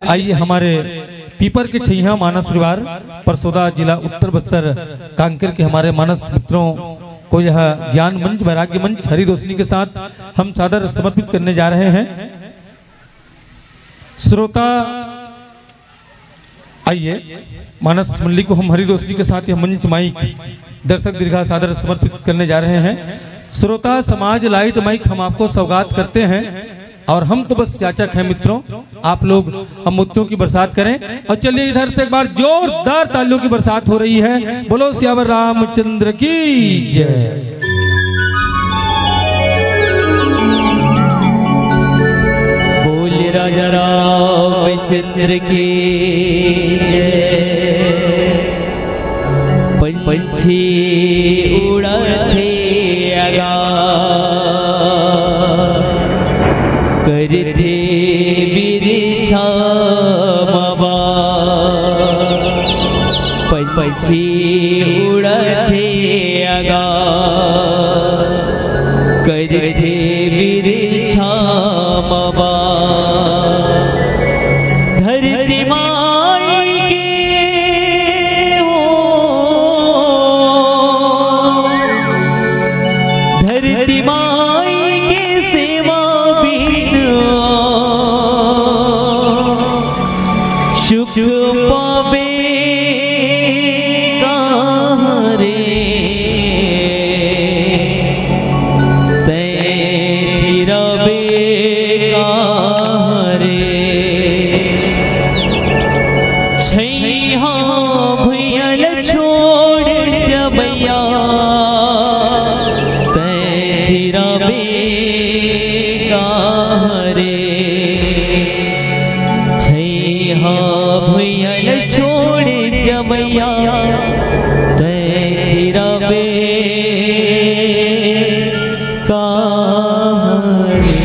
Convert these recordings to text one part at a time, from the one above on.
आइए हमारे पीपर के छैया मानस परिवार परसोदा जिला उत्तर बस्तर कांकेर के हमारे मानस मित्रों को यह ज्ञान मंच वैराग्य मंच हरी रोशनी के साथ हम सादर समर्पित करने जा रहे हैं। श्रोता आइए मानस मंडली को हम हरी रोशनी के साथ यह मंच माइक दर्शक दीर्घा सादर समर्पित करने जा रहे हैं। श्रोता समाज लाइट माइक हम आपको सौगात करते हैं और हम तो बस याचक हैं मित्रों, आप लोग हम मोतियों की बरसात करें। और चलिए इधर से एक बार जोरदार तालियों की बरसात हो रही है। बोलो सियावर रामचंद्र की जय। बोल राजा रामचंद्र की जय। पंछी उड़ते आगा करते बिरछा बाबा, पंछी उड़ते आगा करते बिरछा बाबा। धरती माई के हो, धरती माई के सेवा सुख पावे कहाँ रे, तेरा बे कहाँ रे। छैया भैया छोड़ जबैया, तेरा बे कहाँ रे। भैया छोड़ जबैया, तेरा बे कहाँ रे।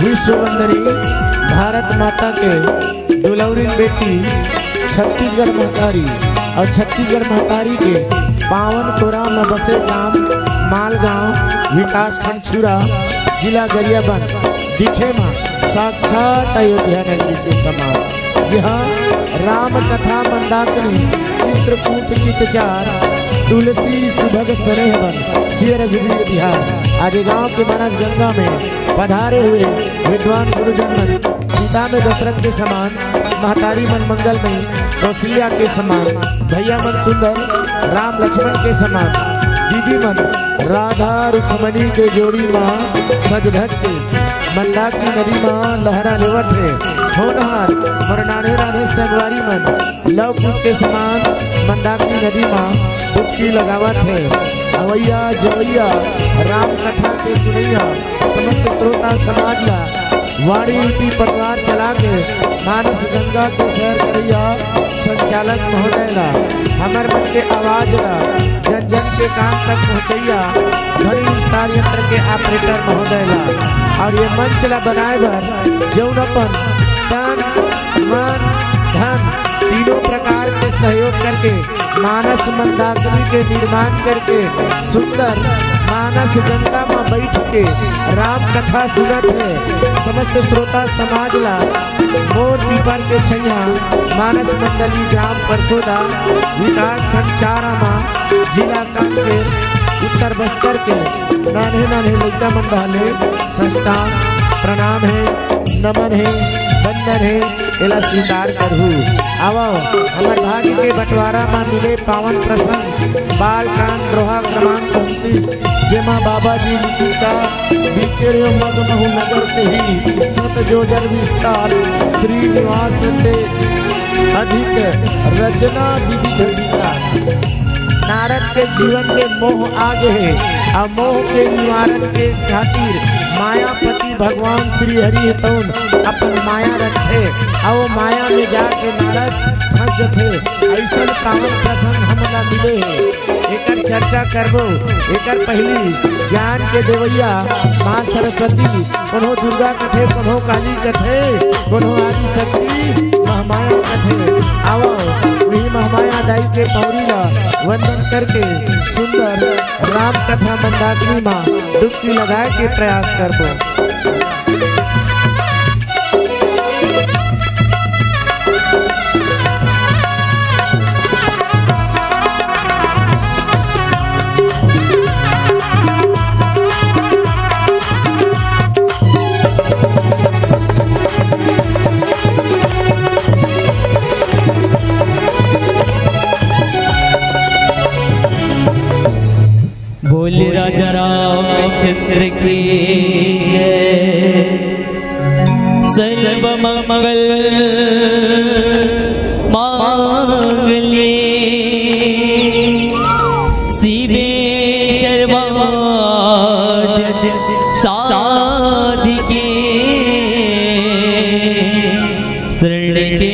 विश्ववंदनी भारत माता के दुलौरी बेटी छत्तीसगढ़ महतारी और छत्तीसगढ़ महतारी के पावन कोरा में बसे गांव मालगांव विकास खंड छुरा जिला गरियाबंद दिखे में साक्षात अयोध्या नगरी के समान। जहाँ राम कथा मंदाकिनी चित्रकूट चितचार तुलसी सुभग सरेहवन शेर बिहार। आज गांव के मानस गंगा में पधारे हुए विद्वान गुरुजन मन सीता में दशरथ के समान, महतारी मन मंगल में कौशल्या के समान, भैया मन सुंदर राम लक्ष्मण के समान, दीदी मन राधा रुक्मणी के जोड़ी माँ सज धज के मंदाकिनी नदी माँ लहरा लेवत है। होनहार मरनाने राधे संगवारी मन लव कुश के समान मंदाकिनी नदी माँ डुबकी लगावत है। अवैया जवैया राम कथा के सुनैया समस्त श्रोता समाज ला वाणी रूपी पतवार चला के मानस गंगा को सैर करैया संचालक महोदय ला हमर मन के आवाज ला जन जन के काम तक पहुँचैया ध्वनि विस्तार यंत्र के ऑपरेटर महोदय ला। और ये मंच ला बनाए भर जौन अपन मन धन तीनों प्रकार के सहयोग करके मानस मंदाकिनी के निर्माण करके सुंदर मानस गंगा में बैठ के राम कथा सुनत है। समस्त श्रोता समाज ला मोर पीपर के छैया मानस मंडली ग्राम परसोदा विकास खंड चारामा जिला कांकेर उत्तर बस्तर के नाने नाने लड़का मंडाले सष्टांग प्रणाम है, नमन है, बंदन है, एला स्वीकार करहु। आवो हमार भाग्य के बंटवारा में मिले पावन प्रसंग बाल कांड द्रोहा क्रमांक 29 जेमा बाबा जी का बीचेर मग महु नगर ते ही सत जोजर विस्तार श्रीनिवास ते अधिक रचना विविध विकार। नारद के जीवन में मोह आगे है और मोह के निवारण के खातिर मायापति भगवान श्री हरि तौन अपन माया रखे और माया में जाके नारद फंस थे। ऐसा पावन प्रसंग हमला मिले है, एकर चर्चा करबो। एकर पहली ज्ञान के देवैया मां सरस्वती कोनो दुर्गा कथे, कोनो काली कथे, कोनो आदि शक्ति महामाया कथे। आओ वही महामाया दाई के पौरी ला वंदन करके सुंदर राम कथा मंदाकिनी मां डुबकी लगाए के प्रयास करबो। बोल राजा रामचंद्र की जय। सर्व मंगल मांगल्ये शिवे सर्वार्थ साधिके शरण्ये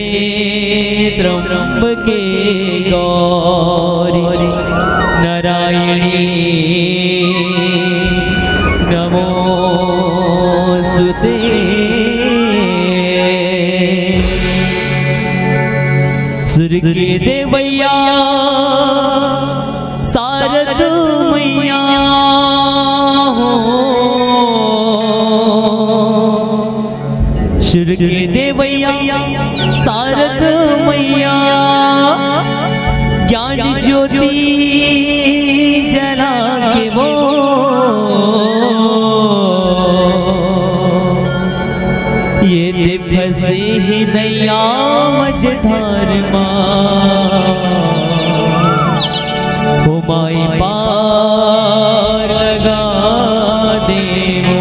त्र्यंबके गौरी नारायणी नमोस्तुते। सूर्य के देवैया शारद मैया हो, सूर्य के देवैया शारद मैया ज्ञान ज्योति जला के वो ये फंसे ही नैया मझधार हो माई पार लगा दे वो।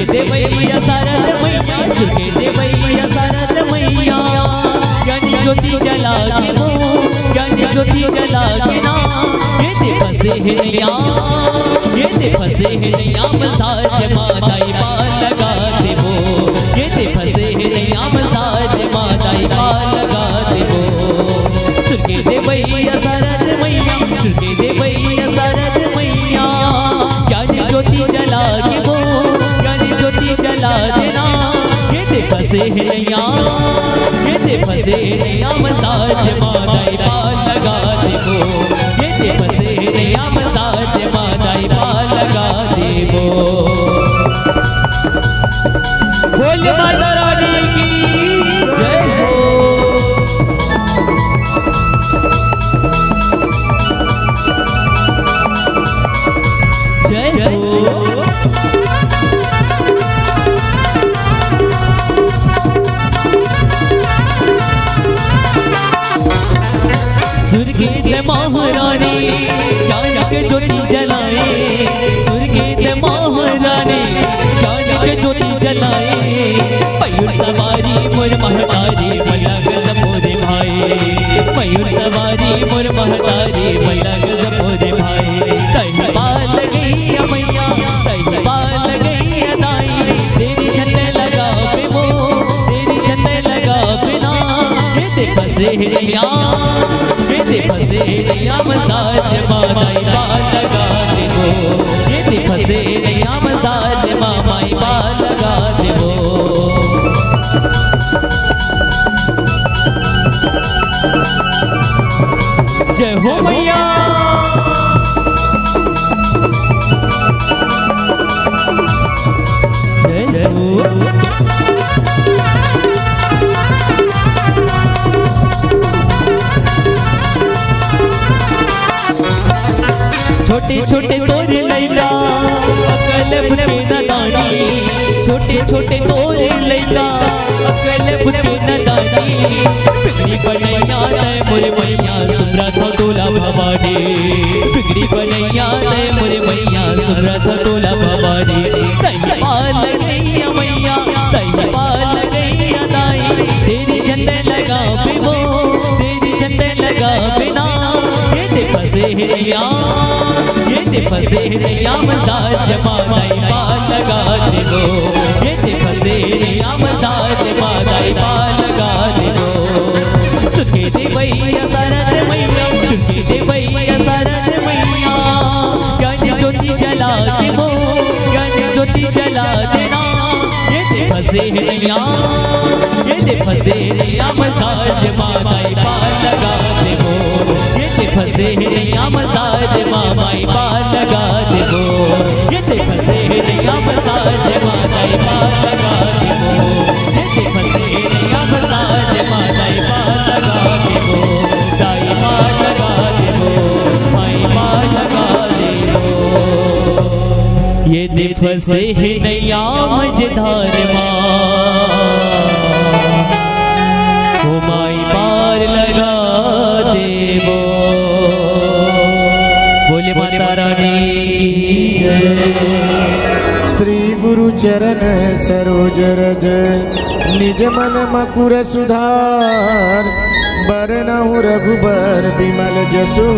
देवैया शारद मैया, सुखे देवैया शारद मैया ज्ञान ज्योति जला के वो, ज्ञान ज्योति जला के ना ये दे फंसे है नैया, ये दे फंसे है नैया मसाज माताई पार लगा दे वो, ये दे फंसे है नैया मसाज माताई पार लगा दे वो। सुखे देवैया शारद मैया, सुखे देवैया शारद मैया ज्ञान ज्योति जला के वो, जला देना ये दे फंसे है नैया, ये दे फंसे है नैया मसाज माताई पार लगा दे वो, ये दे फंसे है नैया मसाज माताई पार लगा दे वो। बोल माता रानी की जय हो। जय हो। महारानी ज्ञान के ज्योति जलाए, सुरगीत महारानी ज्ञान के ज्योति जलाए। मयूर सवारी मोर महतारी लगन मोरे भाई, मयूर सवारी हमारी मोर महतारी पलंग मोरे भाई तही बाल गई मैया तही बाल गई दाई तेरी झंडे लगा पे वो तेरी झंडे लगा बिना ये दे बसेरिया ये दे बसेरिया मसाज माई बाल लगा दे वो ये दे बसेरिया मसाज माई बाल लगा दे वो जय हो मैया जय हो छोटे छोटे तोरे लैला अकल बुते नदानी छोटे छोटे तोरे लैला अकल बुते नदानी बिगड़ी बनैया तय मोरे मैया सुमरा था तोला भवानी बिगड़ी बनैया तय मोरे मैया सुमरा था तोला भवानी तई पाल गैया मैया तई पाल गैया दाई तेरी झंडे लगा पे वो तेरी झंडे लगा बिना ये दे बसेरिया ये दे बसेरिया मसाज माई बाल लगा दे दो ये दे बसेरिया मसाज माई बाल लगा दे दो सुखे दे भैया सरद मैया सुखे दे भैया सरद मैया ज्ञान ज्योति जला दे वो ज्ञान ज्योति जला देना ये दे बसेरिया ये दे बसेरिया मसाज माई बाल लगा दे वो ये दे बसेरिया मसाज माई बाल लगा दे वो ये दे बसेरिया मसाज माई बाल लगा दे वो ये दे बसेरिया मसाज माई बाल लगा दे वो दाई बाल लगा दे वो माई बाल लगा दे वो ये दे फसे है नैया मझधार ओ माई पार लगा दे वो बोले माता रानी की जय। श्री गुरु चरण सरोज रज निज मन मकुर सुधार बरनहु रघुबर विमल जसु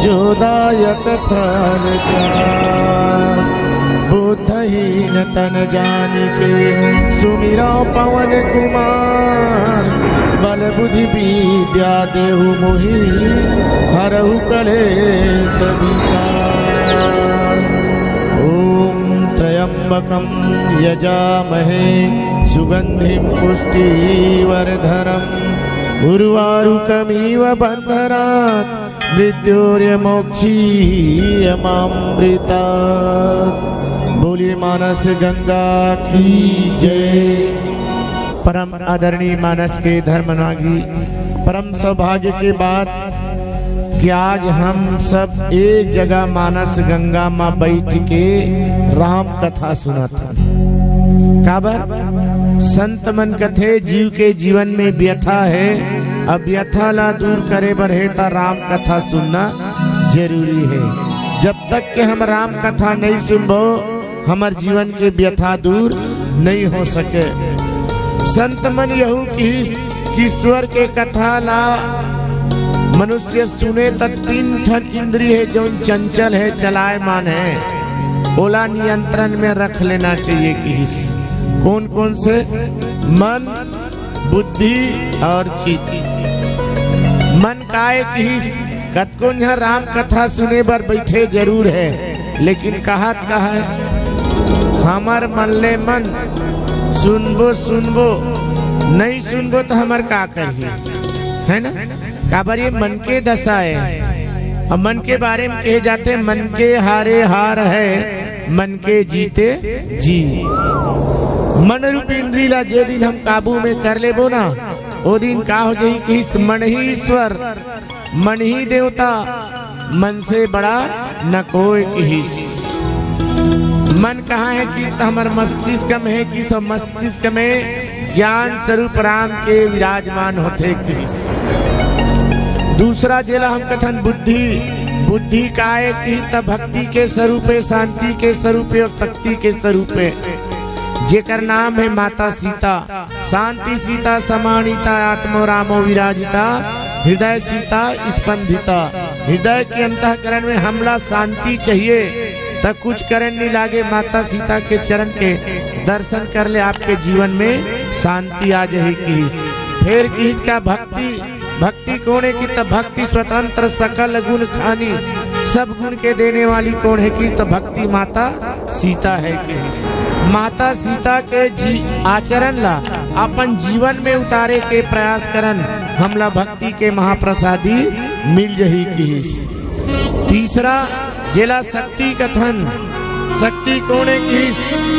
जोदायक फल चार बुद्धहीन तन जानिके सुमिरा पवन कुमार बल बुद्धि विद्या देहु मोहि हरहु कलेश विकार ओम त्र्यंबकं यजामहे सुगंधिं पुष्टिवर्धनम् उर्वारुकमिव बन्धनात् मृत्योर्यमोक्षीयमामृतात्। बोलिए मानस गंगा की जय। परम आदरणीय मानस के धर्मनागी परम सौभाग्य के बाद कि आज हम सब एक जगह मानस गंगा माँ बैठ के राम कथा सुना था। काबर संत मन कथे जीव के जीवन में व्यथा है, अब व्यथा ला दूर करे बर है ता राम कथा सुनना जरूरी है। जब तक के हम राम कथा नहीं सुनबो हमार जीवन के व्यथा दूर नहीं हो सके। संत मन यहू की ईश्वर के कथा ला मनुष्य सुने त 3 ठन इंद्रिय है जो चंचल है चलायमान है, ओला नियंत्रण में रख लेना चाहिए। कि कौन कौन से? मन, बुद्धि और चित्त। मन काय की कतको यहाँ राम कथा सुने बर बैठे जरूर है, लेकिन कहा है हमार मन ले मन सुनबो सुनबो नहीं सुनबो तो हमार का करिए, है ना। काबर ये मन के दशा है। अब मन के बारे में कहे जाते मन के हारे हार है, मन के जीते जी। मन रूपी इंद्री ला जे दिन हम काबू में कर लेबो ना, ओ दिन का हो जाई कि मन ही ईश्वर, मन ही देवता, मन से बड़ा न कोई किस। मन कहाँ है कि हमारे मस्तिष्क में है कि सब मस्तिष्क में ज्ञान स्वरूप राम के विराजमान होते किस। दूसरा जेला हम कथन बुद्धि, बुद्धि का है कि तब भक्ति के स्वरूपे, शांति के स्वरूपे और शक्ति के स्वरूपे, जेकर नाम है माता सीता। शांति सीता समानिता आत्मो रामो विराजिता, हृदय सीता स्पंदिता। हृदय के अंतःकरण में हमला शांति चाहिए तो कुछ करन नहीं लागे, माता सीता के चरण के दर्शन कर ले, आपके जीवन में शांति आ जाएगी। फिर किस का भक्ति, भक्ति कोने की तो भक्ति स्वतंत्र सकल गुण खानी, सब गुण के देने वाली कौन है की तो भक्ति माता सीता है की। माता सीता के आचरण ला अपन जीवन में उतारे के प्रयास करन, हमला भक्ति के महाप्रसादी मिल जही की। तीसरा जिला शक्ति कथन, शक्ति कोने की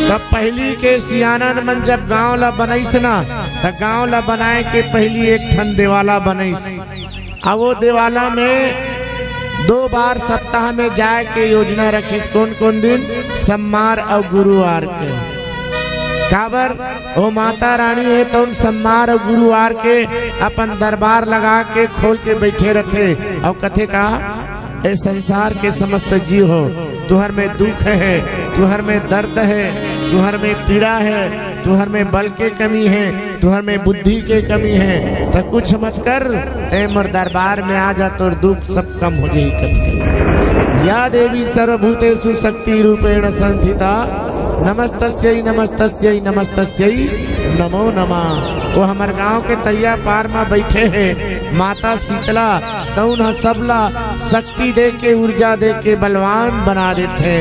तब पहली के सियानन मन जब गांव ला बनैस ना, तब गांव ला बनाए के पहली एक ठन देवाला बनैस। अब वो देवाला में 2 बार सप्ताह में जाए के योजना रखिस। कौन कौन दिन? सोमवार और गुरुवार के। काबर वो माता रानी है तो उन सोमवार और गुरुवार के अपन दरबार लगा के खोल के बैठे रहते और कथे कहा, ए संसार के समस्त जीव हो, तुहर में दुख है, तुहर में दर्द है, तुहर में पीड़ा है, तुहर में बल के कमी है, तुहर में बुद्धि के कमी है, तो कुछ मत कर, मोर दरबार में आ जा तो दुख सब कम हो जाए। या देवी सर्वभूतेषु शक्ति रूपेण संस्थिता, नमस्तस्यै नमस्तस्यै नमस्तस्यै नमो नमः। वो हमारे गांव के तैया पार में बैठे है माता शीतला, तो उन्हें सबला शक्ति दे के ऊर्जा दे के बलवान बना देते।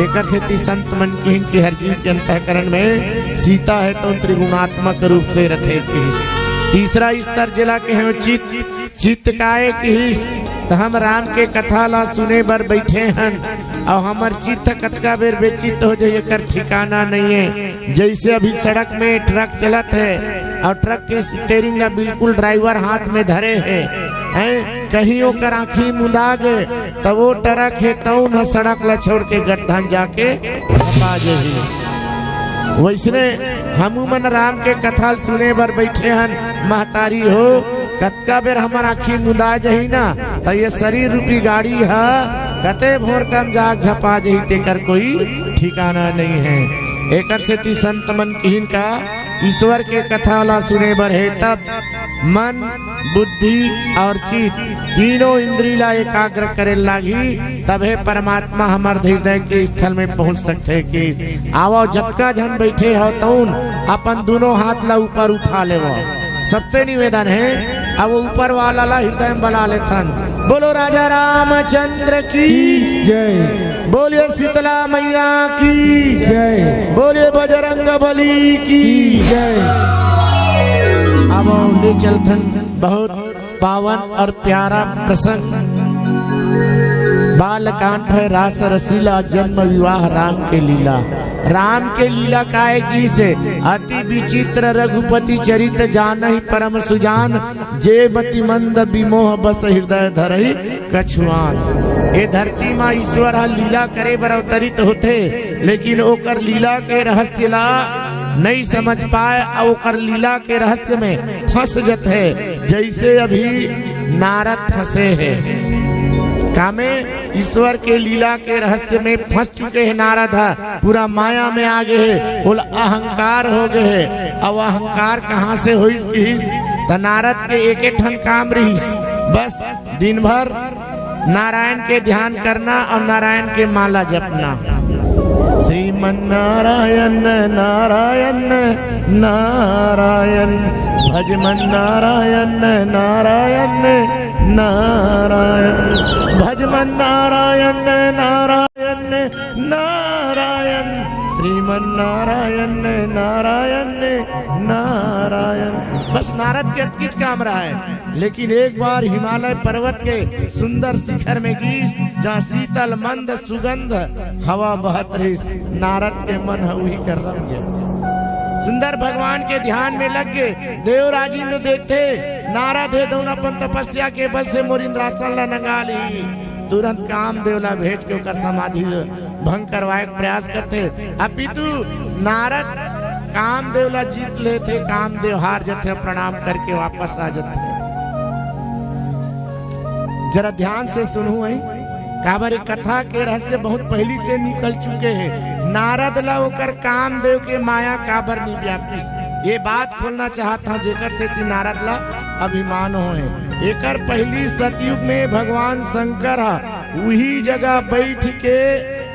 एक से संत मन की हर जीव के अंतःकरण में सीता है तो त्रिगुणात्मक रूप से रथे की। तीसरा स्तर जिला के हैं चित्त काये की, तो हम राम के कथा ला सुने बर बैठे हन और हमार चित्त कतका बेर बेचित हो जाए कर ठिकाना नहीं है। जैसे अभी सड़क में ट्रक चलत है और ट्रक के स्टीयरिंग ला बिल्कुल ड्राइवर हाथ में धरे है, कहीं ओकर आँखी मुंदा गए तो वो ट्रक है तो न सड़क ला छोड़ के गड्ढा जाके धपा जाए। वैसने हमू मन राम के कथा सुने बर बैठे हन, महतारी हो कतका बेर हमार आँखी मुंदा जही ना, तो ये शरीर रूपी गाड़ी है कते भोर कम जाग झपा जही तेकर कोई ठिकाना नहीं है। एकर से ती संत मन किन का ईश्वर के कथा ला सुने बर है, तब मन बुद्धि और चित्त तीनों इंद्री ला एकाग्र करे लागी, तबे परमात्मा हमार हृदय के स्थल में पहुंच सकते कि आवो जतका जन बैठे हो तउन अपन दोनों हाथ ला ऊपर उठा लेवो। सबसे निवेदन है अब ऊपर वाला ला हृदय में बना लेथन। बोलो राजा रामचंद्र की जय, बोलिए शीतला मैया की जय, बोलिए बजरंग बली की जय। अब ले चलथन बहुत पावन और प्यारा प्रसंग, बालकांड है रास रसीला, जन्म विवाह राम के लीला। राम के लीला काय की से अति विचित्र रघुपति चरित जानहि परम सुजान, जे मति मंद विमोह बस हृदय धरहि कछुआन। ये धरती माँ ईश्वर लीला करे बर अवतरित होते, लेकिन ओकर लीला के रहस्य ला नहीं समझ पाए और ओकर लीला के रहस्य में फंस जत है, जैसे अभी नारद फंसे हैं। कामे ईश्वर के लीला के रहस्य में फंस चुके हैं नारद है, पूरा माया में आ गए है, बोल अहंकार हो गए है। अब अहंकार कहाँ से हुई की? तो नारद के एक ठन काम रही, बस दिन भर नारायण के ध्यान करना और नारायण के माला जपना। श्रीमन नारायण नारायण नारायण, भजमन नारायण नारायण नारायण, भजमन नारायण नारायण नारायण, श्रीमन नारायण नारायण नारायण। बस नारद के किच काम रहा है, लेकिन एक बार हिमालय पर्वत के सुंदर शिखर में गई जहाँ शीतल मंद सुगंध हवा बहत रही, नारद के मन वही कर रम गया। सुंदर भगवान के ध्यान में लग गए। देवराज इंद्र देखते नारद है दोनों अपन तपस्या के बल से मोर इंद्रासन ला नंगा ली, तुरंत काम देवला भेज के ओकर समाधि भंग करवाए प्रयास करते। अपितु नारद काम देवला जीत लेते, काम देव हार जाते, प्रणाम करके वापस आ जाते। जरा ध्यान से सुनू है, काबर कथा के रहस्य बहुत पहली से निकल चुके हैं। नारद ला ओकर कामदेव के माया काबर नहीं व्यापिस, ये बात खोलना चाहता हूँ जेकर से नारद ला अभिमान होए। एकर पहली सतयुग में भगवान शंकर वही जगह बैठ के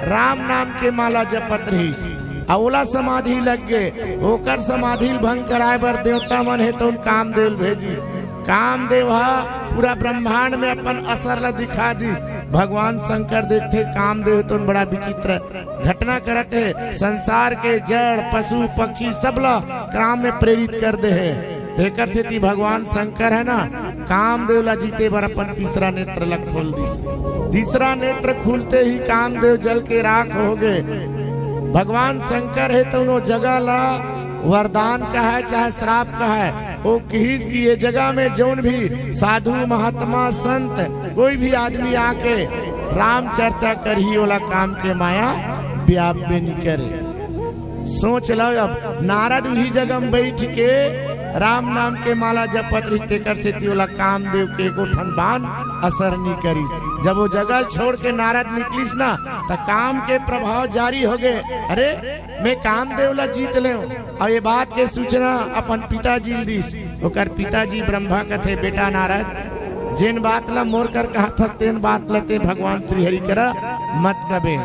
राम नाम के माला जपत रही। ओला समाधि लग गए, ओकर समाधि भंग कराए बर देवता मन है तो कामदेव भेजिस। कामदेव पूरा ब्रह्मांड में अपन असर ला दिखा दिस। भगवान शंकर देखते कामदेव तो बड़ा विचित्र घटना करते है, संसार के जड़ पशु पक्षी सब ला काम में प्रेरित कर दे है। तेकर से भगवान शंकर है ना, कामदेव ला जीते बर अपन तीसरा नेत्र ला खोल दिस। तीसरा नेत्र खुलते ही कामदेव जल के राख हो गए। भगवान शंकर है तो उन्होंने जगह ला वरदान का है चाहे श्राप का है, वो किस की ये जगह में जौन भी साधु महात्मा संत कोई भी आदमी आके राम चर्चा कर ही वाला काम के माया व्याप में नहीं करे। सोच लो अब नारद वही जगह में बैठ के राम नाम के माला जपत रहते कर से वाला कामदेव के गोठन बान असर नहीं करीस। जब वो जगह छोड़ के नारद निकलिस ना तो काम के प्रभाव जारी हो गए। अरे मैं कामदेव ला जीत ले और ये बात के सूचना अपन पिताजी दिस। ओकर पिताजी ब्रह्मा कथे बेटा नारद जिन बात ला मोर कर कहा था तेन बात लते भगवान श्री हरि करा मत कबे।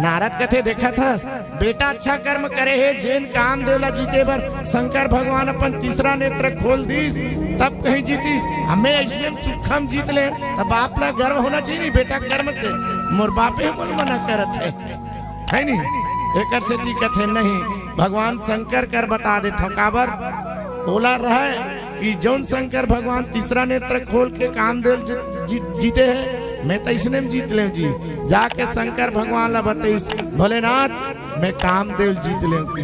नारद कथे देखा था बेटा अच्छा कर्म करे है, जैन कामदेव ला जीते बर शंकर भगवान अपन तीसरा नेत्र खोल दीस तब कहीं जीतीस। हमें इसलिए सुखम जीत ले तब बाप ला गर्व होना चाहिए बेटा कर्म से। मोर बापे मोल मना करत है नहीं। एकर से ती कथे नहीं भगवान शंकर कर बता दे थकाबर बोला रहे कि जौन शंकर भगवान तीसरा नेत्र खोल के कामदेव जीते है, मैं तो इसने जीत ले जी। जाके शंकर भगवान ला बताइस भोलेनाथ मैं कामदेव जीत ले।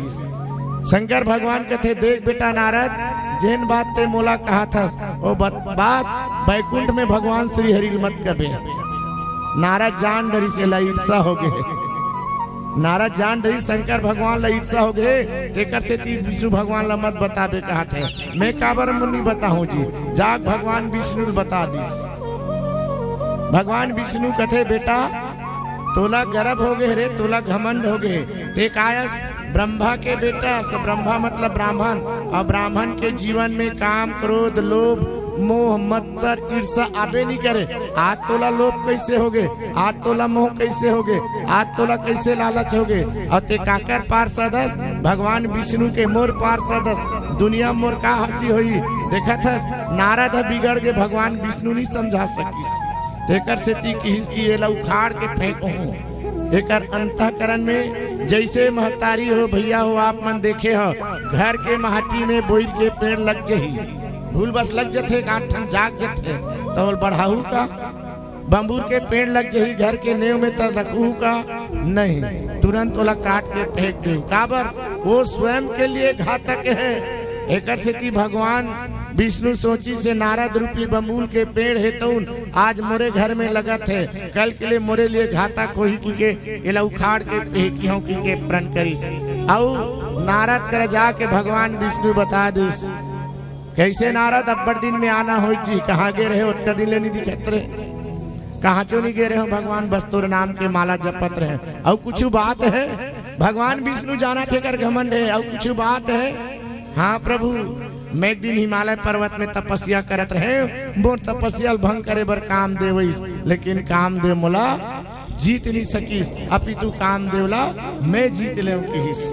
शंकर भगवान कथे देख बेटा नारद जैन बात ते मोला कहा था वो बात बैकुंठ में भगवान श्री हरि मत कबे। नारद जान डरी से ला ईर्षा हो गए। नारद जान डरी शंकर भगवान ला ईर्षा हो गए। तेकर से ती विष्णु भगवान ला मत बताबे कहा थे। मैं काबर मुनि बताऊं जी, जाग भगवान विष्णु बता दिस। भगवान विष्णु कथे बेटा तोला गर्भ हो गए रे, तोला घमंड हो गए। ते कायस ब्रह्मा के बेटा, ब्रह्मा मतलब ब्राह्मण, और ब्राह्मण के जीवन में काम क्रोध लोभ मोह मत्सर ईर्षा आबे नहीं करे। आज तोला लोभ कैसे हो गए, आज तोला मोह कैसे हो गए, आज तोला कैसे लालच हो गए। और ते काकर पार्षद भगवान विष्णु के मोर पार्षद दुनिया मोर का हंसी हुई देखा था। नारद बिगड़ के भगवान विष्णु नहीं समझा सकी। तेकर से ती की ये ला उखाड़ के फेंको। एकर अंतःकरण में जैसे महतारी हो भैया हो आप मन देखे हो घर के माटी में बोर के पेड़ लग जही भूल बस लग जथे गाठन जाग जथे तो बढ़ाऊ का बम्बूर के पेड़ लग जही घर के नेव में तर रखू का नहीं, तुरंत ओला काट के फेंक दे। काबर वो स्वयं के लिए घातक है। एकर से ती भगवान विष्णु सोची से नारद रूपी बम्बूल के पेड़ है तो आज मोरे घर में लगा थे, कल के लिए मोरे लिए घातक हो ही की के एला उखाड़ के फेंकी हूं की के प्रण करीस। और नारद कर जाके भगवान विष्णु बता दिस कैसे नारद अब्बड़ दिन में आना हो जी। कहाँ गे रहे उतना दिन ले नहीं दिखत रहे, कहाँ चो नहीं गे रहे हो भगवान बस तोर नाम के माला जपत रहे। और कुछ बात है भगवान विष्णु जाना थे कर घमंड है। और कुछ बात है हाँ प्रभु मैं एक दिन हिमालय पर्वत में तपस्या करत रहे, मोर तपस्या भंग करे बर काम देवइस, लेकिन काम देव मोला जीत नहीं सकीस। अपितु काम देवला मैं जीत ले किस।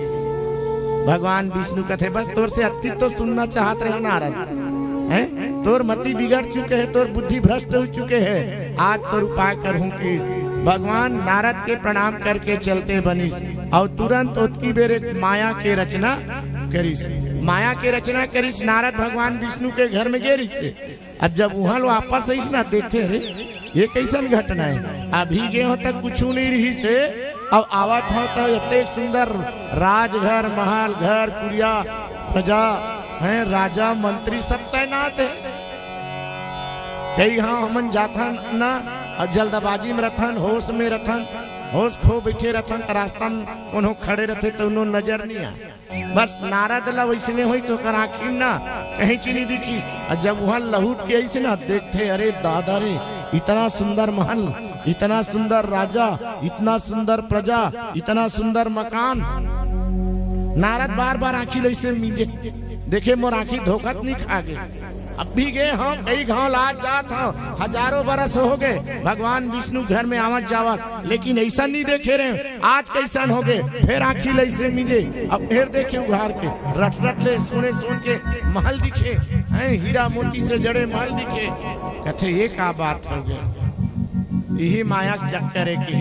भगवान विष्णु कथे बस तोर से अति तो सुनना चाहत रहे नारद हैं, तोर मति बिगड़ चुके है, तोर बुद्धि भ्रष्ट हो चुके है, आज तोर उपाय करहूं किस। भगवान नारद के प्रणाम करके चलते बनिस और तुरंत उत्की बेरे माया के रचना करिस। माया के रचना करिस नारद भगवान विष्णु के घर में गेरी से। अब जब वहां वापस आईस ना देखते रे ये कैसन घटना है। अभी गे हो तक कुछ नहीं रही से अब आवत हो तो इतने सुंदर राजघर महल घर कुरिया प्रजा है, राजा मंत्री सब तैनात है। कई हाँ हमन जाथन ना और जल्दबाजी में रथन होश में रथन होश खो बैठे रथन तो रास्ता में उन्हों खड़े रहते तो उन्हों नजर नहीं आ। बस नारद ला वैसने हुई तो कर आखिर ना कहीं चीनी दिखी। और जब वहां लहूट के ऐसे ना देखते अरे दादा रे इतना सुंदर महल, इतना सुंदर राजा, इतना सुंदर प्रजा, इतना सुंदर मकान। नारद बार बार आखिर ऐसे मीजे देखे मोर आँखी धोखत नहीं खा गए। अब भी गए हम कई गाँव लाज जात हूँ, हजारों बरस हो गए भगवान विष्णु घर में आवत जावत, लेकिन ऐसा नहीं देखे रहे। आज कैसन हो गए फिर आँखी लैसे मिले। अब फिर देखे उघार के रट रट ले सोने सोन के महल दिखे हैं, हीरा मोती से जड़े महल दिखे। कहते ये का बात हो गए, यही माया चक्कर है कि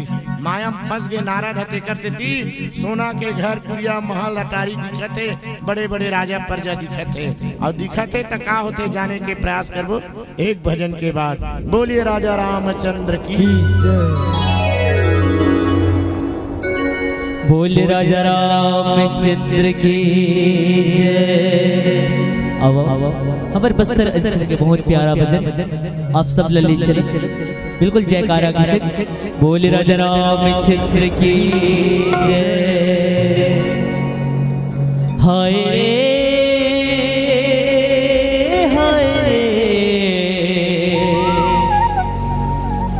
माया फंस गए। नारद हते करते थी सोना के घर पुरिया महल अटारी दिखते, बड़े बड़े राजा प्रजा दिखते और दिखते तो का होते जाने के प्रयास करबो एक भजन के बाद। बोलिए राजा रामचंद्र की बोल राजा रामचंद्र की जय। हमारे बस्तर अंचल के बहुत प्यारा भजन आप सब ललित चले बिल्कुल जयकारा के साथ। बोल राजा रामचंद्र की जय। हाय रे हाय रे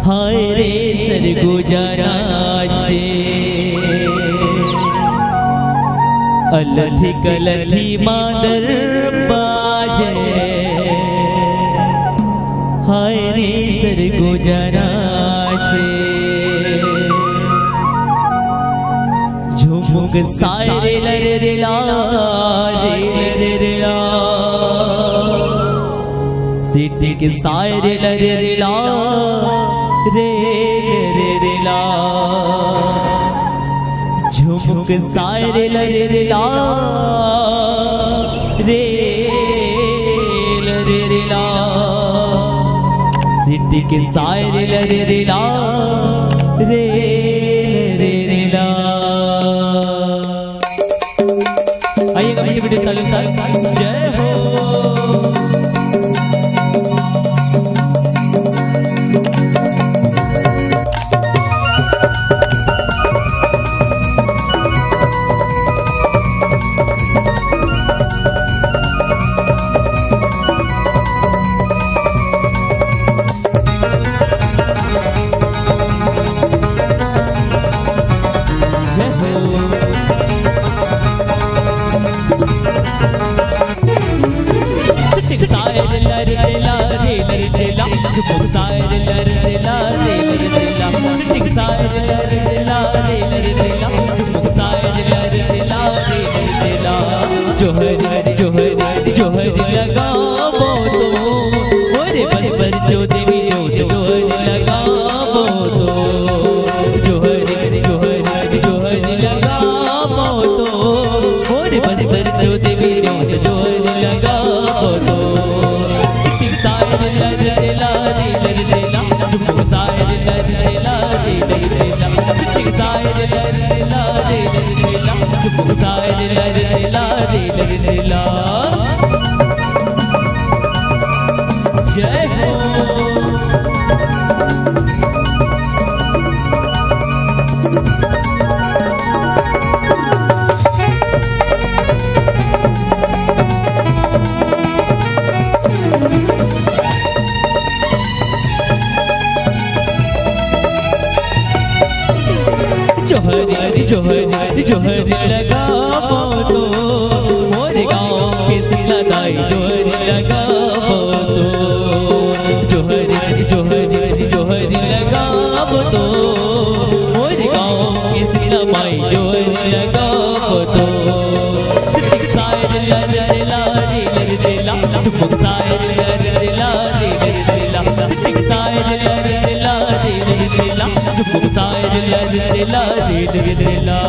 हाय रे सरगुजाराचे अलथी कलथी मादर बाजे। हाय रे सरगुजाराचे झुमुक सारे लरे ला रे ला सिटी के सारे लरे ला रे ला झुमुक सारे लरे ला रे ला सिटी के सारे लरे ला रे ला। आइएगा आइए बेटे ताली ताली जय हो। जय हो। जोहरी जोहरी जोहरी लगा तो मोरे गाँव के सिलाई जोहरी लगा तो जोहरी जोहरी जोहरी लगा तो मोरे गाँव के सिलाई जोहरी लगा तो सिटी साइड लरे ला रे ला तुम साइड लरे ला रे ला सिटी साइड लरे ला रे ला तुम साइड लरे ला रे ला।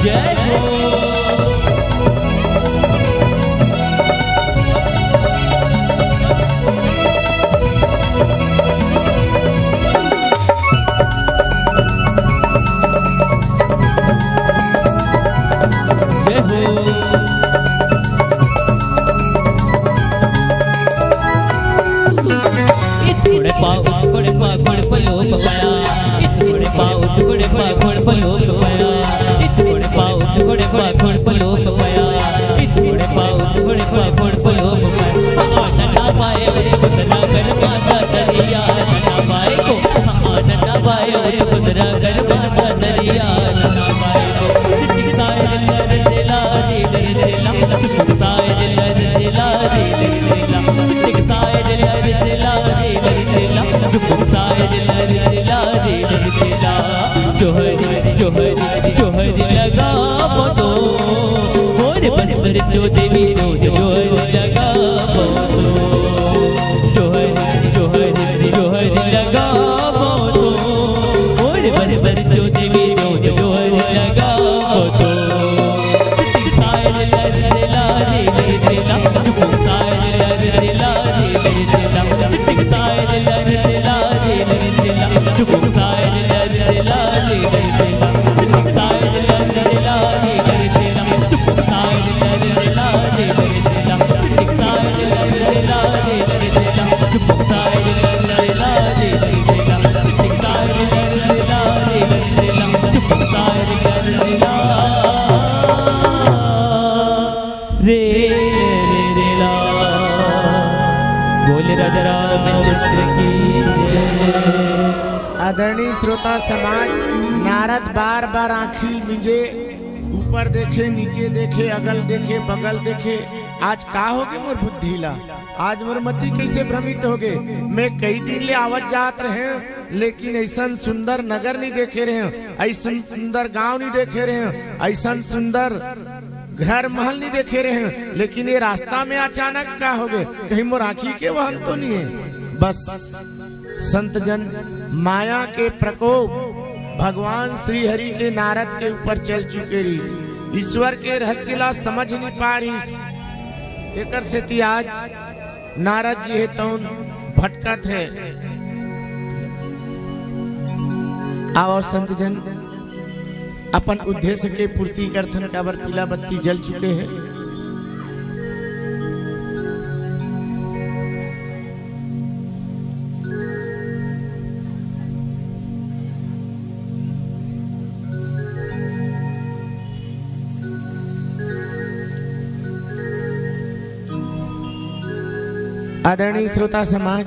जय हो। दरिया रे लरला जोहरी जोहरी जोहरी लगा तो मोर बंदर जो देवी रोज जोहरी लगा तो जोहरी जोहरी जोहरी लगा तो मोर बंदर जो देवी रोज जोहरी लगा तो सायल लरला रे लरला सायल लरला रे लरला सायल लरला रे लरला सायल लरला रे लरला सायल लरला रे लरला सायल लरला रे लरला सायल लरला रे लरला सायल लरला रे लरला सायल लरला रे लरला सायल लरला रे ला बोले राजा रामचंद्र की जय। आदरणीय श्रोता समाज, नारद बार बार आंखी नीचे ऊपर देखे, नीचे देखे, अगल देखे, बगल देखे। आज का होगे मोर बुद्धिला, आज मोर मती कैसे भ्रमित होगे। मैं कई दिन ले आवत जात रहे, लेकिन ऐसा सुंदर नगर नहीं देखे रहे, ऐसा सुंदर गांव नहीं देखे रहे, ऐसा सुंदर घर महल नहीं देखे रहे। लेकिन ये रास्ता में अचानक का हो गए, कहीं मोर आँखी के वहम तो नहीं है। बस संत जन माया के प्रकोप भगवान श्री हरि के नारद के ऊपर चल चुके रहीस, ईश्वर के रहस्यला समझ नहीं पा रहीस। एकर से आज नारद जी है तौन भटकत है। आओ संत जन अपन उद्देश्य के पूर्ति करथन, काबर पीला बत्ती जल चुके हैं। आदरणीय श्रोता समाज,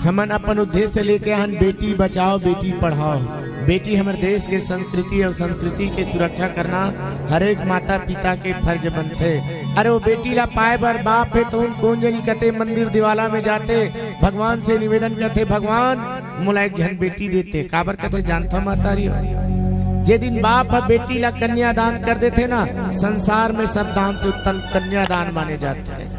हमन अपन उद्देश्य लेके हन बेटी बचाओ बेटी पढ़ाओ। बेटी हमारे देश के संस्कृति और संस्कृति के सुरक्षा करना हर एक माता पिता के फर्ज बनते। अरे वो बेटी ला पाए बर बाप है तो उन कौन जनी कते मंदिर दिवाला में जाते, भगवान से निवेदन करते, भगवान मोला एक जन बेटी देते। काबर कहते जानता माता री जे दिन बाप बेटी ला कन्यादान कर देते ना, संसार में सब दान से उत्तम कन्यादान माने जाते हैं।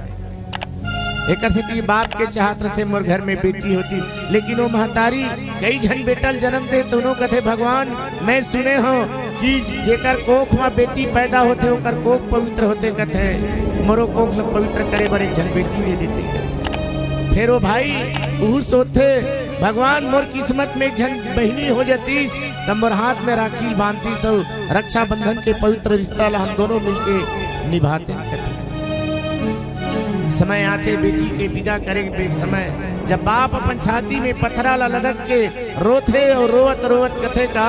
एक बाप के चाहत रहे मोर घर में बेटी होती, लेकिन वो महतारी कई जन बेटल जन्म दे तो कथे भगवान मैं सुने हो कि जेकर कोख में बेटी पैदा होते ओकर कोख पवित्र होते, कथे मोरो कोख पवित्र करे बर एक जन बेटी दे देते कथे। फिर वो भाई ऊ सोते भगवान मोर किस्मत में एक जन बहनी हो जाती तब मोर हाथ में राखी बांधती सो, रक्षा बंधन के पवित्र रिश्ता ला हम दोनों मिलके निभाते कथे। समय आते बेटी के विदा करे के समय, जब बाप अपन छाती में पत्थरा ला लदक के रोथे और रोवत रोवत कथे का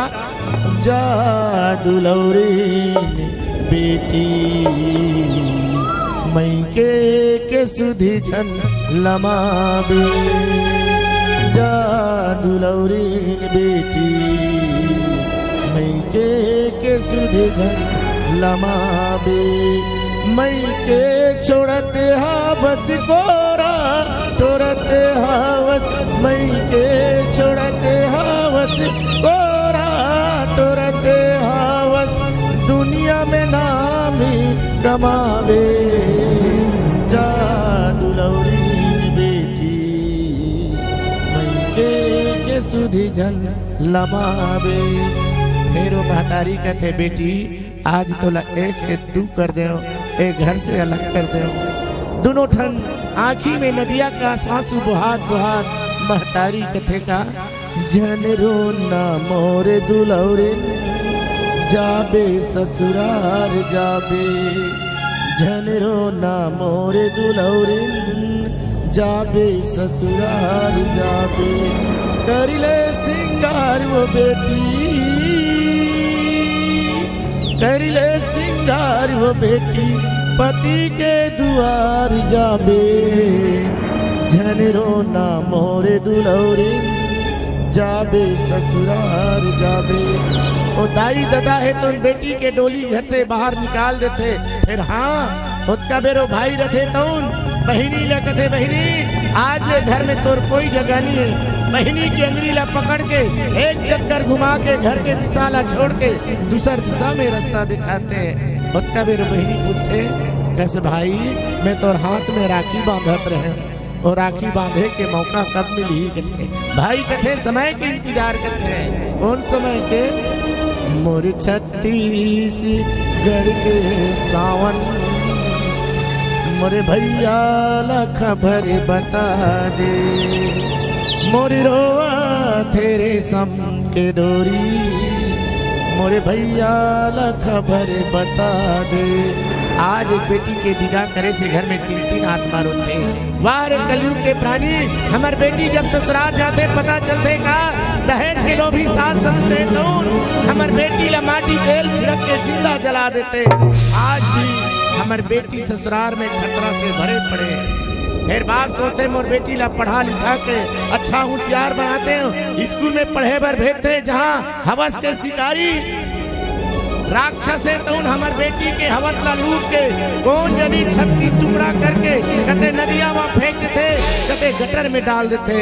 जा दुलौरे बेटी मई के सुधी झन लमाबे, जा दुलौरे बेटी मई के सुधी झन लमाबे। मई के छोड़ते हावस कोरा तोड़ते हावस, मई के छोड़ते हावस कोरा तोड़ते हावस, दुनिया में नाम ही कमावे जा दुलौरी बेटी मई के सुधी झन लमावे। फिर वो महतारी कहते बेटी आज तो एक से दू कर दे, एक घर से अलग कर दे। दोनों ठन आँखी में नदिया का सासू बुहात बुहात महतारी कथे का जन रो ना मोरे दुलौरे जाबे ससुरार जाबे, जन रो ना मोरे दुलौरे जाबे ससुरार जाबे। करिले सिंगार वो बेटी करिले सिंगार वो बेटी पति के दुआर जाबे, झनरो ना मोरे दुलौरे जाबे ससुरार जाबे। ओ दाई दादा है तो बेटी के डोली घर से बाहर निकाल देते। फिर हाँ उसका बेरो भाई रथे तो बहिनी लगते बहिनी आज ले घर में तोर कोई जगह नहीं है। बहनी की अंगली ला पकड़ के एक चक्कर घुमा के घर के दिशा ला छोड़ के दूसर दिशा में रास्ता दिखाते हैं। बतका मेरे बहनी पूछे कैसे भाई मैं तोर हाथ में राखी बांधत रहे और राखी बांधे के मौका कब मिली कथे भाई कथे समय के इंतजार करते हैं। कौन समय के? मोर छत्तीसगढ़ के सावन मोरे भैया ला खबर बता दे मोरे रोआ तेरे सम के डोरी मोरे भैया ला खबर बता दे। आज एक बेटी के विदा करे से घर में 3-3 आत्मा रोते। वाह रे कलयुग के प्राणी, हमार बेटी जब ससुराल जाते पता चलते का दहेज के लोभी सास ससुरे तो हमार बेटी ला माटी तेल छिड़क के जिंदा जला देते। आज भी हमार बेटी ससुराल में खतरा से भरे पड़े। फिर बाप सोचते मोर बेटी ला पढ़ा लिखा के अच्छा होशियार बनाते हैं, स्कूल में पढ़े भर भेजते जहाँ हवस के शिकारी राक्षस है तो हमार बेटी के हवस ला लूट के कौन जनी 36 टुकड़ा करके कते नदिया में फेंक देते कते गटर में डाल देते।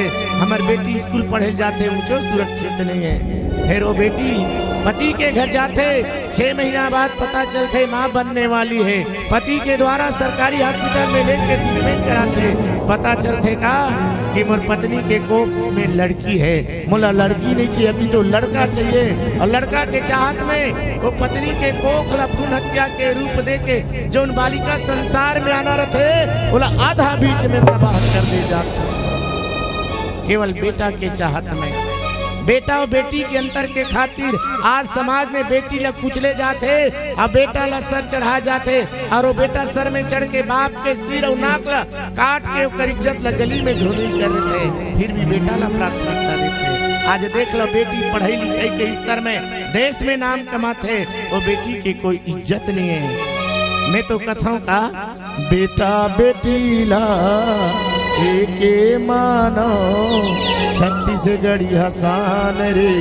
हमार बेटी स्कूल पढ़े जाते ऊंचो सुरक्षित नहीं है। फिर वो बेटी पति के घर जाते 6 महीना बाद पता चलते माँ बनने वाली है। पति के द्वारा सरकारी हॉस्पिटल में लेके ट्रीटमेंट कराते पता चलते का कि मोर पत्नी के कोख में लड़की है। मोला लड़की नहीं चाहिए अभी तो लड़का चाहिए और लड़का के चाहत में वो पत्नी के कोख ला भ्रूण हत्या के रूप दे के जो उन बालिका संसार में आना रहते बोला आधा बीच में तबाह कर दे जाते केवल बेटा के चाहत में। बेटा और बेटी के अंतर के खातिर आज समाज में बेटी ला कुचले जाते और बेटा ला सर चढ़ा जाते और वो बेटा सर में चढ़ के बाप के सिर और नाक ला काट के ओकर इज्जत ला गली में धूमिल कर देते। फिर भी बेटा ला प्राथमिकता देते। आज देख लो बेटी पढ़ाई लिखाई के स्तर में देश में नाम कमाते वो बेटी की कोई इज्जत नहीं है। मैं तो कथाओं का बेटा बेटी ला एके मानो छत्तीसगढ़ी हसान रे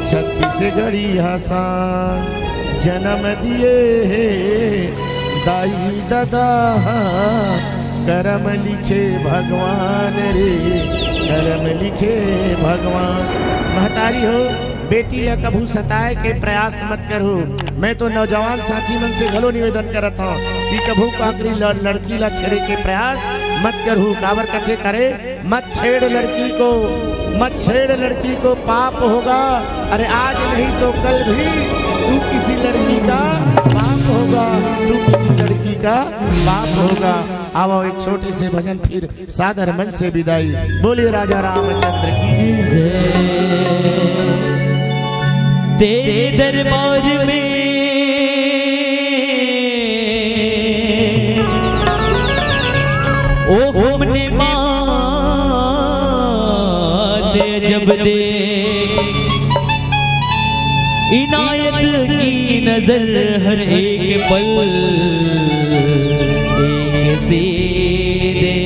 छत्तीसगढ़ी हसान जन्म दिए है दाई दादा करम लिखे भगवान रे करम लिखे भगवान। महतारी हो बेटी ला कभू सताए के प्रयास मत करो। मैं तो नौजवान साथी मन से घलो निवेदन करता हूँ कि कभू काकरी लड़की ला छेड़े के प्रयास मत करू। काबर कथे करे मत छेड़ लड़की को मत छेड़ लड़की को पाप होगा। अरे आज नहीं तो कल भी तू किसी लड़की का बाप होगा तू किसी लड़की का बाप होगा। आओ एक छोटे से भजन फिर सादर मन से विदाई। बोलिए राजा रामचंद्र की जय। तेरे दरबार में ओ हमने मां दे जब दे इनायत की नजर हर एक पल एक से दे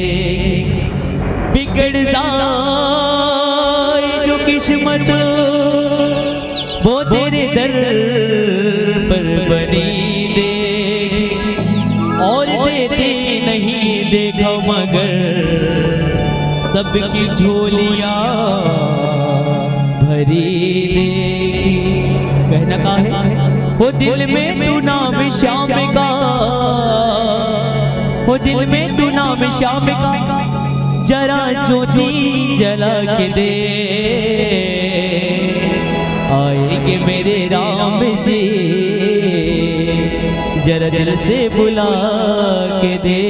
बिगड़ जाए जो किस्मत वो तेरे दर पर बनी दे और देते नहीं देखो मगर सबकी झोलियां भरी देखी। कहना का है वो दिल में तू नाम श्याम का वो दिल में तू नाम श्याम का जरा ज्योति जला के दे आएंगे मेरे राम जी जरा दिल से बुला के दे।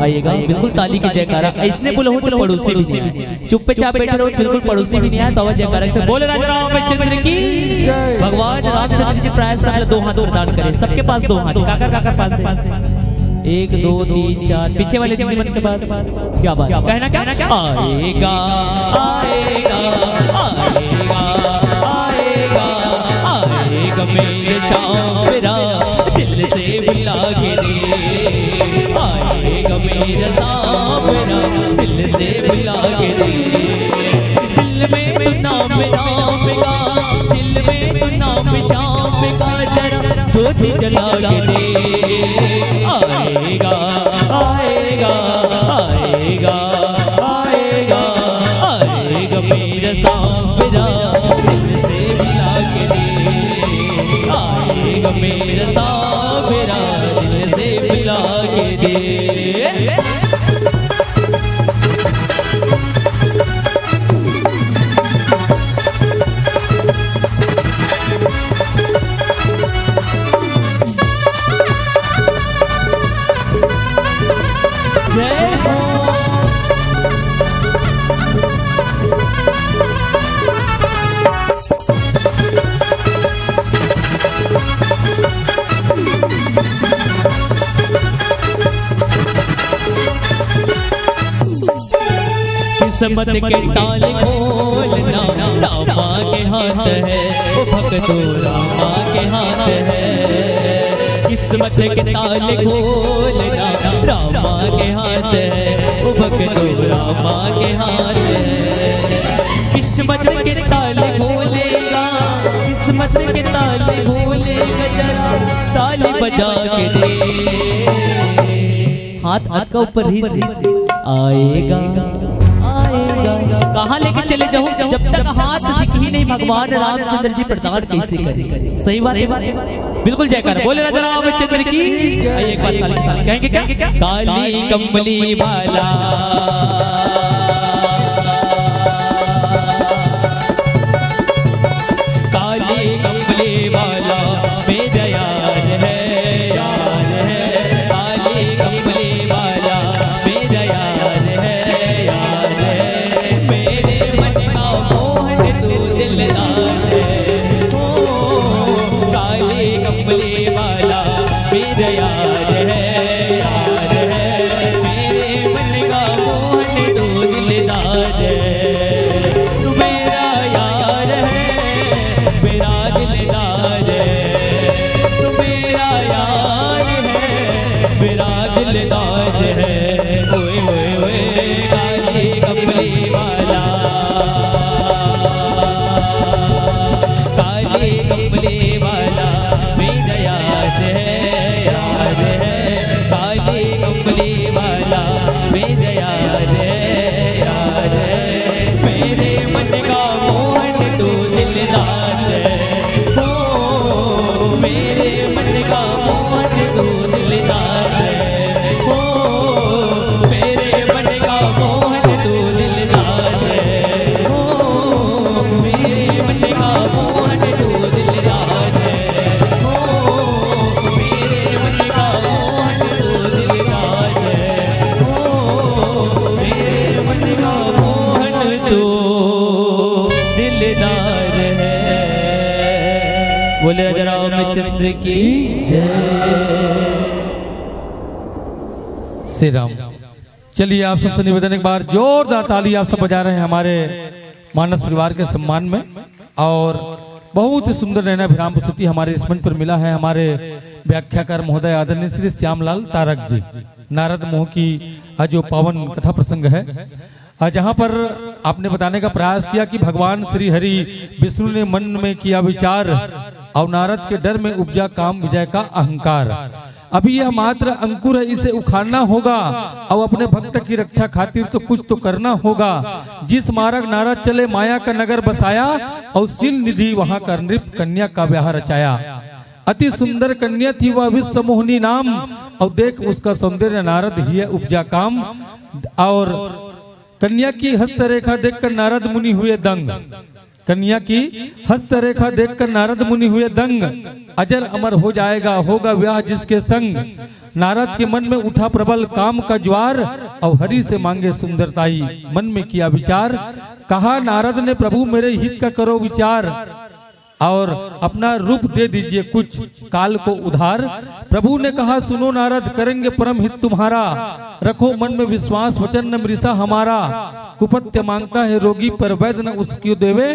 आइएगा बिल्कुल ताली की जयकारा। इसने बोला हो तो पड़ोसी भी नहीं आए, चुपचाप बैठे रहो बिल्कुल पड़ोसी भी नहीं आया तो जयकारा से बोले राजा रामचंद्र की। भगवान रामचंद्र जी प्राय सब 2 हाथ प्रदान करे। सबके पास 2 हाथ काकर काकर पास है 1 2 3 4 पीछे वाले दीदी के पास क्या बात कहना क्या आएगा आएगा आएगा आएगा आएगा मेरे चावरा दिल से बुला के दे आएगा मेरा चावरा दिल से बुला के दे। दिल में तू नाम राम का दिल में तू नाम श्याम का जरा ज्योति जला के दे आएगा आएगा आएगा मेरा सांवरा दिल से मिला के दे, आएगा मेरा सांवरा दिल से मिला के दे। जय हो किस्मत के ताले खोलना रामा के हाथ है, ओ भक्तों रामा के हाथ है। किस्मत के ताले खोलना रामा के हाथ है, ओ भक्तों रामा के हाथ है। किस्मत के ताले खोलेगा, किस्मत के ताले खोलेगा, जरा ताले बजा के दे। हाथ हाथ का ऊपर ही आएगा आएगा। कहाँ लेके चले जाऊँ जब तक हाथ दिख ही नहीं, भगवान रामचंद्र जी प्रदान कैसे करें। सही बात है, बिल्कुल जयकार बोले राजा रामचंद्र की। एक बार ताली के साथ कहेंगे क्या? काली कमली वाला काली कमली वाला मेरा यार है, यार है। काली कमली वाला मेरा यार है, यार है। मेरे मन का मोहन तू दिलदार है, ओ काली कमली वाला मेरा यार है, यार है। मेरे मन का मोहन तू दिलदार है, तू मेरा यार है, मेरा दिलदार है। तू मेरा यार है, मेरा दिलदार है। ओए ओए ओए काली कमली वाला, काली कमली वाला मेरा याद है, याद है। काली कमली वाला मेरा याद है, याद है। मेरे मन का मोहन तू दिलदार है, ओ मेरे मन का मोहन तू दिलदार है, ओ मेरे मन का मोहन तू दिलदार है, ओ मेरे मन का मोहन तू दिलदार है, ओ मेरे मन का मोहन तू दिलदार है, ओ मेरे मन का मोहन तू दिलदार है। बोले राजा रामचंद्र की श्री राम। चलिए आप सबसे निवेदन, एक बार जोरदार ताली आप सब बजा रहे हैं हमारे मानस परिवार के सम्मान में। और बहुत ही सुंदर नैना विराम प्रस्तुति हमारे इस मंच पर मिला है हमारे व्याख्याकार महोदय आदरणीय श्री श्यामलाल तारक जी। नारद मोह की आज जो पावन कथा प्रसंग है, जहाँ पर आपने बताने का प्रयास किया कि भगवान श्री हरि विष्णु ने मन में किया विचार और नारद के डर में उपजा काम विजय का अहंकार। अभी यह मात्र अंकुर है, इसे उखाड़ना होगा और अपने भक्त की रक्षा खातिर तो कुछ तो करना होगा। जिस मार्ग नारद चले माया का नगर बसाया और शील निधि वहां कर नृप कन्या का ब्याह रचाया। अति सुंदर कन्या थी वह विश्व मोहिनी नाम, और देख उसका सौंदर्य नारद ही है उपजा काम। और कन्या की हस्तरेखा देखकर नारद मुनि हुए दंग, कन्या की हस्तरेखा देखकर नारद मुनि हुए दंग। अजर अमर हो जाएगा होगा विवाह जिसके संग। नारद के मन में उठा प्रबल काम का ज्वार, और हरि से मांगे सुंदरताई मन में किया विचार। कहा नारद ने प्रभु मेरे हित का करो विचार, और अपना रूप दे दीजिए कुछ काल को उधार। प्रभु ने कहा सुनो नारद करेंगे परम हित तुम्हारा, रखो मन में विश्वास वचन न मृषा हमारा। कुपत्य मांगता है रोगी पर वैद्य न उसकी देवे,